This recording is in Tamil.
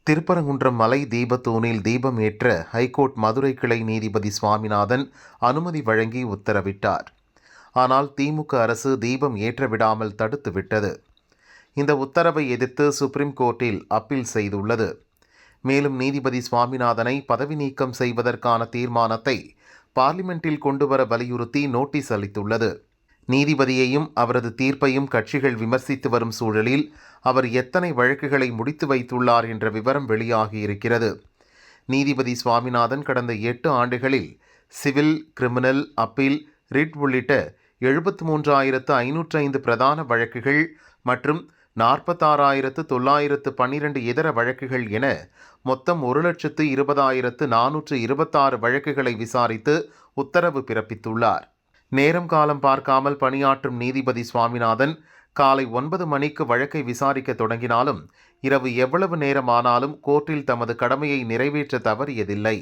திருப்பரங்குன்றம் மலை தீபத்தூணில் தீபம் ஏற்ற ஹைகோர்ட் மதுரை கிளை நீதிபதி சுவாமிநாதன் அனுமதி வழங்கி உத்தரவிட்டார். ஆனால் திமுக அரசு தீபம் ஏற்ற விடாமல் தடுத்துவிட்டது. இந்த உத்தரவை எதிர்த்து சுப்ரீம் கோர்ட்டில் அப்பீல் செய்துள்ளது. மேலும் நீதிபதி சுவாமிநாதனை பதவி நீக்கம் செய்வதற்கான தீர்மானத்தை பார்லிமெண்டில் கொண்டுவர வலியுறுத்தி நோட்டீஸ் அளித்துள்ளது. நீதிபதியையும் அவரது தீர்ப்பையும் கட்சிகள் விமர்சித்து வரும் சூழலில் அவர் எத்தனை வழக்குகளை முடித்து வைத்துள்ளார் என்ற விவரம் வெளியாகியிருக்கிறது. நீதிபதி சுவாமிநாதன் கடந்த 8 ஆண்டுகளில் சிவில், கிரிமினல், அப்பீல், ரிட் உள்ளிட்ட 73,505 பிரதான வழக்குகள் மற்றும் 46,912 இதர வழக்குகள் என மொத்தம் 1,20,426 வழக்குகளை விசாரித்து உத்தரவு பிறப்பித்துள்ளார். நேரம் காலம் பார்க்காமல் பணியாற்றும் நீதிபதி சுவாமிநாதன் காலை 9 மணிக்கு வழக்கை விசாரிக்க தொடங்கினாலும் இரவு எவ்வளவு நேரமானாலும் கோர்ட்டில் தமது கடமையை நிறைவேற்ற தவறியதில்லை.